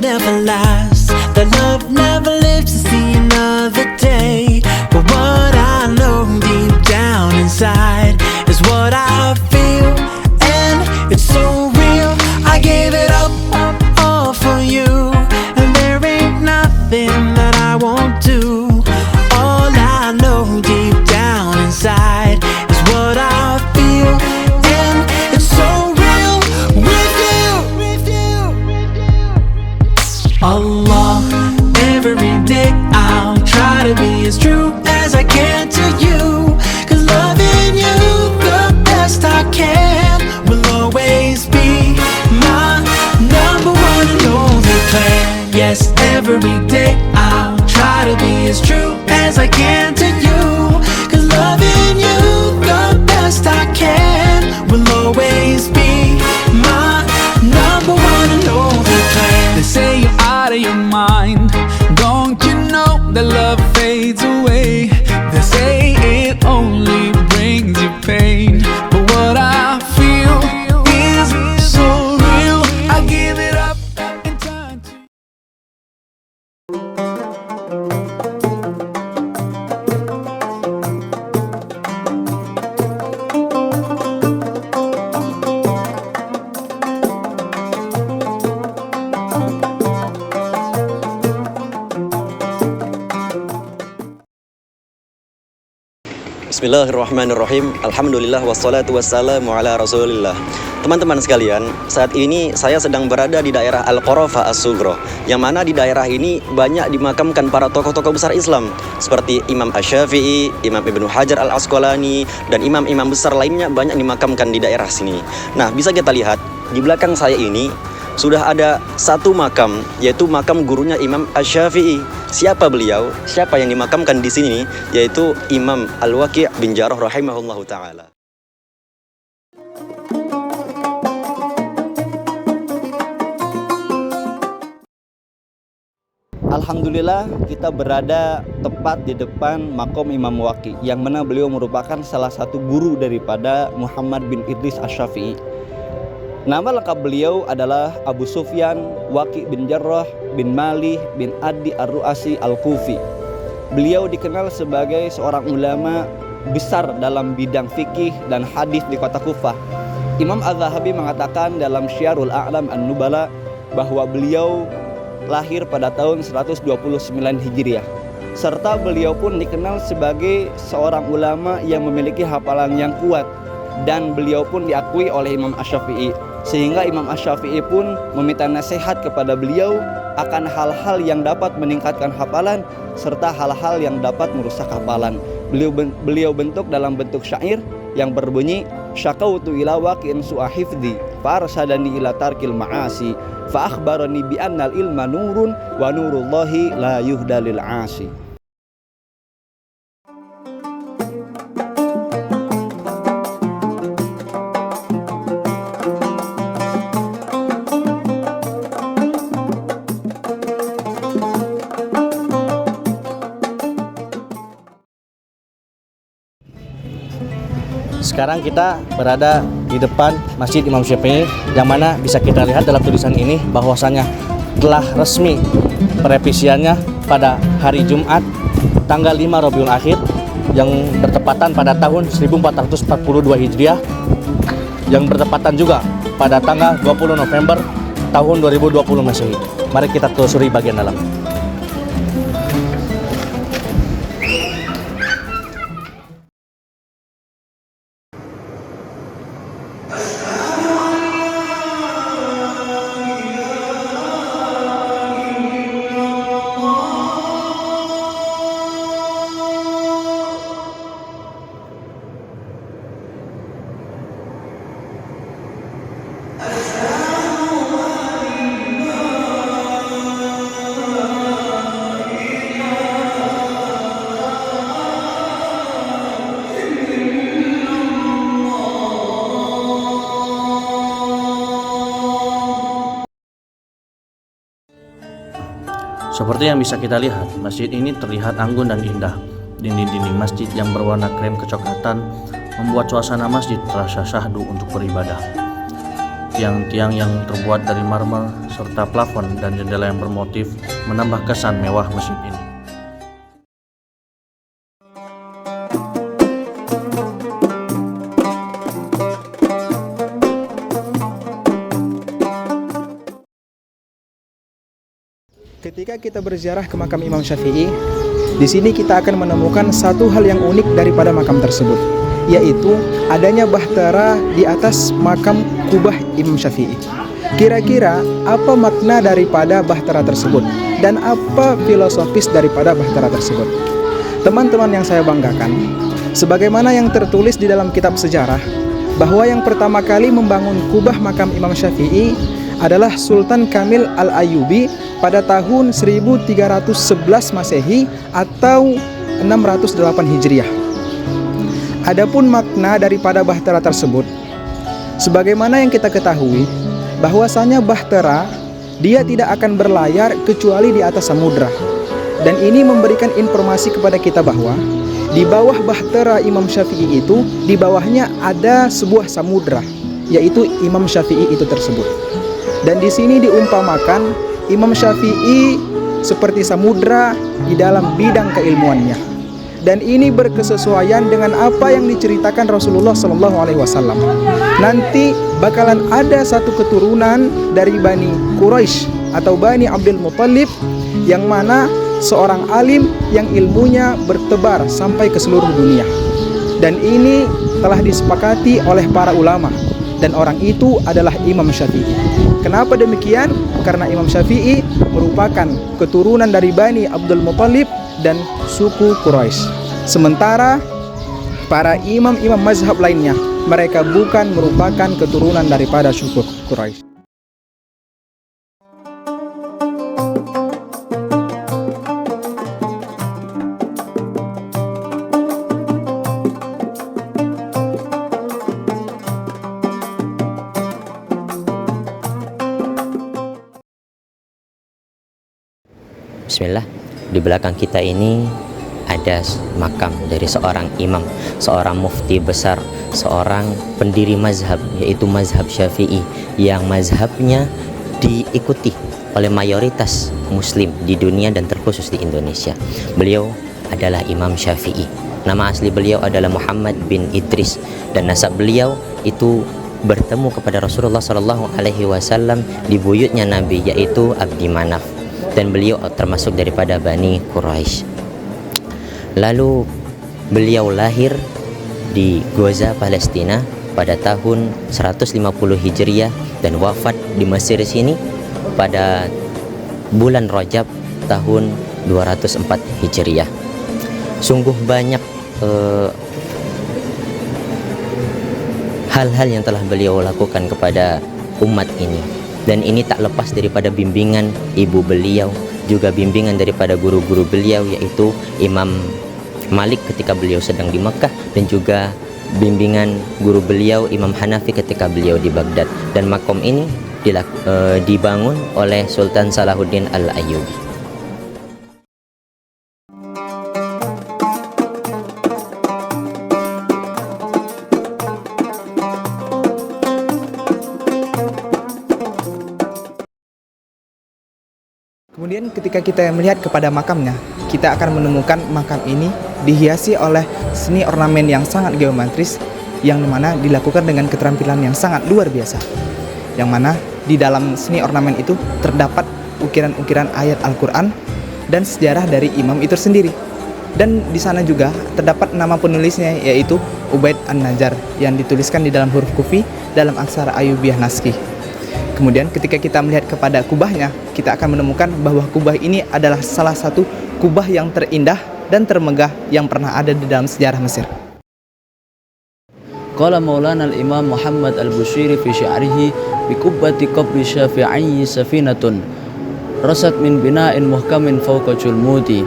never lasts, that love never lives to see another day. But what I know deep down inside is what I feel, and it's so real. I gave it up all for you, and there ain't nothing that I won't do. All I know deep down inside is what I feel, and it's so real with you. Allah, every day I'll try to be as true as I can to you, 'cause loving you the best I can will always be my number one and only plan. Yes, every day I'll try to be as true as I can to you, 'cause loving you the best I can will always be my number one and only plan. They say you're out of your mind, don't you know that love fades away? They say it only brings you pain, but what I feel is so real. I give it up and turn to Bismillahirrahmanirrahim. Alhamdulillah wassalatu wassalamu ala rasulillah. Teman-teman sekalian, saat ini saya sedang berada di daerah Al-Qarafah As-Sughra, yang mana di daerah ini banyak dimakamkan para tokoh-tokoh besar Islam seperti Imam Asy-Syafi'i, Imam Ibnu Hajar Al-Asqalani, dan imam-imam besar lainnya banyak dimakamkan di daerah sini. Nah, bisa kita lihat di belakang saya ini sudah ada satu makam, yaitu makam gurunya Imam Asy-Syafi'i. Siapa beliau? Siapa yang dimakamkan di sini? Yaitu Imam Al-Waqi' bin Jarrah rahimahullahu taala. Alhamdulillah, kita berada tepat di depan makom Imam Waqi', yang mana beliau merupakan salah satu guru daripada Muhammad bin Idris Asy-Syafi'i. Nama lengkap beliau adalah Abu Sufyan Waqi' bin Jarrah bin Malih bin Adi Ar-Ru'asi Al-Kufi. Beliau dikenal sebagai seorang ulama besar dalam bidang fikih dan hadis di kota Kufah. Imam Az-Zahabi mengatakan dalam Syiarul A'lam An-Nubala bahwa beliau lahir pada tahun 129 Hijriah. Serta beliau pun dikenal sebagai seorang ulama yang memiliki hafalan yang kuat, dan beliau pun diakui oleh Imam Asy-Syafi'i, sehingga Imam Asy-Syafi'i pun meminta nasihat kepada beliau akan hal-hal yang dapat meningkatkan hafalan serta hal-hal yang dapat merusak hafalan. Beliau bentuk dalam bentuk syair yang berbunyi, syakautu ila waqi'in su'a hifdzi fa arsadani ila tarkil ma'asi fa akhbarani bi annal ilma nurun wa nurullahi la yuhda lil 'asi. Sekarang kita berada di depan Masjid Imam Syafi'i, yang mana bisa kita lihat dalam tulisan ini bahwasanya telah resmi perevisiannya pada hari Jumat tanggal 5 Rabiul Akhir yang bertepatan pada tahun 1442 Hijriah, yang bertepatan juga pada tanggal 20 November tahun 2020 Masehi. Mari kita telusuri bagian dalam. Seperti yang bisa kita lihat, masjid ini terlihat anggun dan indah. Dinding-dinding masjid yang berwarna krem kecoklatan membuat suasana masjid terasa syahdu untuk beribadah. tiang-tiang yang terbuat dari marmer serta plafon dan jendela yang bermotif menambah kesan mewah masjid ini. Ketika kita berziarah ke makam Imam Syafi'i, di sini kita akan menemukan satu hal yang unik daripada makam tersebut, yaitu adanya bahtera di atas makam kubah Imam Syafi'i. Kira-kira apa makna daripada bahtera tersebut dan apa filosofis daripada bahtera tersebut? Teman-teman yang saya banggakan, sebagaimana yang tertulis di dalam kitab sejarah, bahwa yang pertama kali membangun kubah makam Imam Syafi'i adalah Sultan Kamil Al-Ayyubi pada tahun 1311 Masehi atau 608 Hijriah. Adapun makna daripada bahtera tersebut, sebagaimana yang kita ketahui, bahwasanya bahtera dia tidak akan berlayar kecuali di atas samudra. Dan ini memberikan informasi kepada kita bahwa di bawah bahtera Imam Syafi'i itu, di bawahnya ada sebuah samudra, yaitu Imam Syafi'i itu tersebut. Dan di sini diumpamakan Imam Syafi'i seperti samudra di dalam bidang keilmuannya. Dan ini berkesesuaian dengan apa yang diceritakan Rasulullah SAW. Nanti bakalan ada satu keturunan dari Bani Quraisy atau Bani Abdul Muttalib, yang mana seorang alim yang ilmunya bertebar sampai ke seluruh dunia. Dan ini telah disepakati oleh para ulama, dan orang itu adalah Imam Syafi'i. Kenapa demikian? Karena Imam Syafi'i merupakan keturunan dari Bani Abdul Muttalib dan suku Quraisy. Sementara para imam-imam mazhab lainnya, mereka bukan merupakan keturunan daripada suku Quraisy. Bismillah, di belakang kita ini ada makam dari seorang imam, seorang mufti besar, seorang pendiri mazhab, yaitu mazhab Syafi'i, yang mazhabnya diikuti oleh mayoritas muslim di dunia dan terkhusus di Indonesia. Beliau adalah Imam Syafi'i. Nama asli beliau adalah Muhammad bin Idris, dan nasab beliau itu bertemu kepada Rasulullah SAW di buyutnya Nabi, yaitu Abdi Manaf. Dan beliau termasuk daripada Bani Quraisy. Lalu beliau lahir di Gaza, Palestina pada tahun 150 Hijriah dan wafat di Mesir sini pada bulan Rajab tahun 204 Hijriah. Sungguh banyak hal-hal yang telah beliau lakukan kepada umat ini. Dan ini tak lepas daripada bimbingan ibu beliau, juga bimbingan daripada guru-guru beliau, yaitu Imam Malik ketika beliau sedang di Mekah, dan juga bimbingan guru beliau Imam Hanafi ketika beliau di Baghdad. Dan makom ini dibangun oleh Sultan Salahuddin Al-Ayyubi. Kemudian ketika kita melihat kepada makamnya, kita akan menemukan makam ini dihiasi oleh seni ornamen yang sangat geometris, yang mana dilakukan dengan keterampilan yang sangat luar biasa. Yang mana di dalam seni ornamen itu terdapat ukiran-ukiran ayat Al-Quran dan sejarah dari imam itu sendiri. Dan di sana juga terdapat nama penulisnya, yaitu Ubaid An-Najjar, yang dituliskan di dalam huruf kufi dalam aksara Ayyubiyah Naskhi. Kemudian ketika kita melihat kepada kubahnya, kita akan menemukan bahwa kubah ini adalah salah satu kubah yang terindah dan termegah yang pernah ada di dalam sejarah Mesir. Qala Maulana al-Imam Muhammad al-Bushiri fi syi'rihi bi kubbati qabri syafi'i safinatun rasat min bina'in muhkamin fawqa julmudi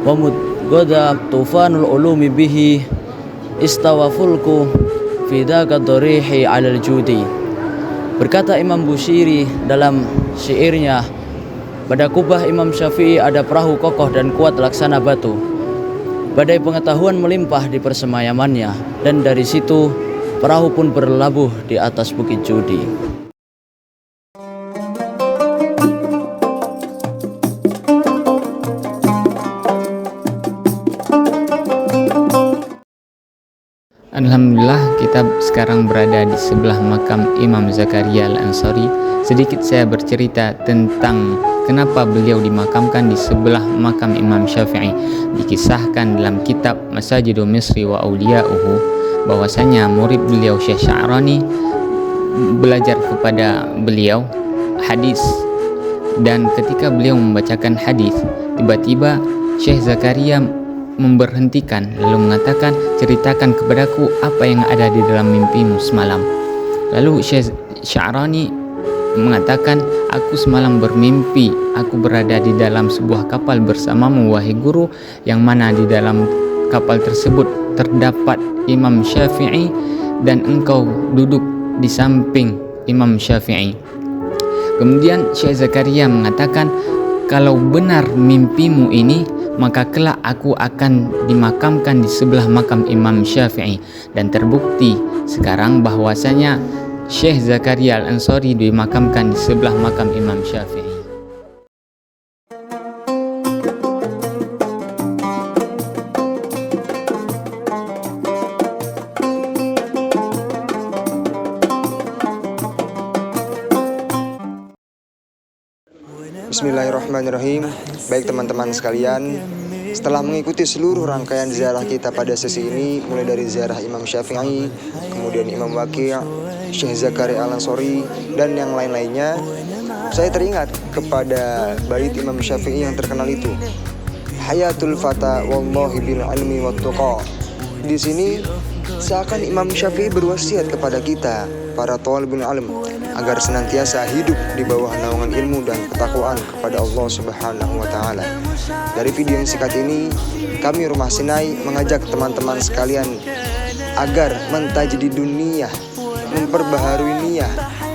wa mudgada tufanul ulumi bihi istawa fulku fi dhaka darihi 'alal judi. Berkata Imam Bushiri dalam syairnya, pada kubah Imam Syafi'i ada perahu kokoh dan kuat laksana batu. Badai pengetahuan melimpah di persemayamannya, dan dari situ perahu pun berlabuh di atas bukit Judi. Alhamdulillah kita sekarang berada di sebelah makam Imam Zakaria Al-Ansari. Sedikit saya bercerita tentang kenapa beliau dimakamkan di sebelah makam Imam Syafi'i. Dikisahkan dalam kitab Masajidul Misri wa Auliya'uhu bahwasanya murid beliau Syekh Sya'rani belajar kepada beliau hadis, dan ketika beliau membacakan hadis, tiba-tiba Syekh Zakaria memberhentikan lalu mengatakan, ceritakan kepadaku apa yang ada di dalam mimpimu semalam. Lalu Syekh Sya'rani mengatakan, aku semalam bermimpi aku berada di dalam sebuah kapal bersamamu wahai guru, yang mana di dalam kapal tersebut terdapat Imam Syafi'i dan engkau duduk di samping Imam Syafi'i. Kemudian Syekh Zakaria mengatakan, kalau benar mimpimu ini, maka kelak aku akan dimakamkan di sebelah makam Imam Syafi'i. Dan terbukti sekarang bahwasanya Syekh Zakaria Al-Ansari dimakamkan di sebelah makam Imam Syafi'i. Bismillahirrahmanirrahim. Baik teman-teman sekalian, setelah mengikuti seluruh rangkaian ziarah kita pada sesi ini, mulai dari ziarah Imam Syafi'i, kemudian Imam Waqi', Syekh Zakaria Al-Ansari, dan yang lain-lainnya, saya teringat kepada bait Imam Syafi'i yang terkenal itu, Hayatul Fata wallahi bil ilmi wat tuqa. Di sini seakan Imam Syafi'i berwasiat kepada kita, para thalibul ilm, agar senantiasa hidup di bawah naungan ilmu dan ketakwaan kepada Allah Subhanahu wa taala. Dari video yang singkat ini, kami Rumah Sinai mengajak teman-teman sekalian agar mentajdidun niyah, memperbaharui niyah.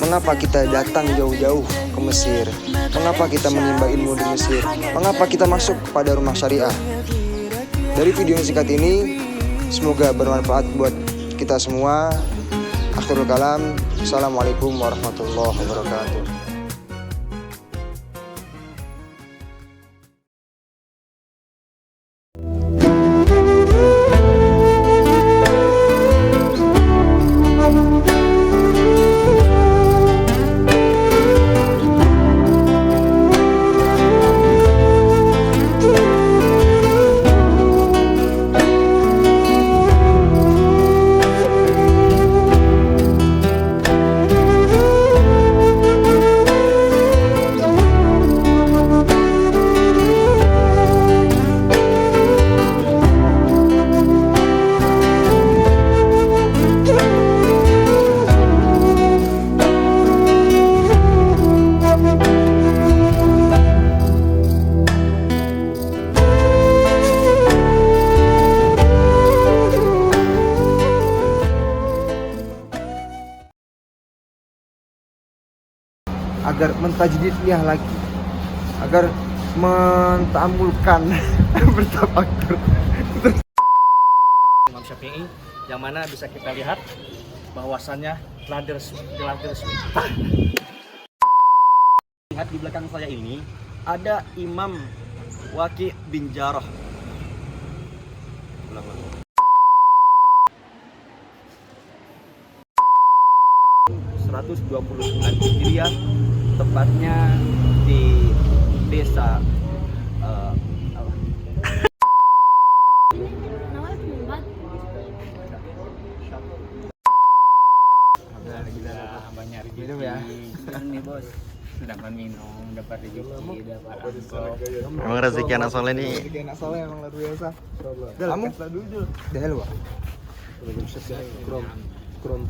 Mengapa kita datang jauh-jauh ke Mesir? Mengapa kita menimba ilmu di Mesir? Mengapa kita masuk kepada rumah syariah? Dari video yang singkat ini, semoga bermanfaat buat kita semua. Akhirul kalam, Assalamualaikum warahmatullahi wabarakatuh. agar mentajdid niyah lagi, agar mentamulkan bertafakur. Imam Syafi'i, yang mana bisa kita lihat bahwasannya telah diresmi. Lihat di belakang saya ini ada Imam Waqi' bin Jarrah. 129 Hijriah, tepatnya di desa minum ya. Nih bos, dapat minum, dapat rezeki, dapat angkot. Emang rezeki anak soleh nih. Rezeki anak soleh emang luar biasa. Kamu dulu. Dah lu. Krom.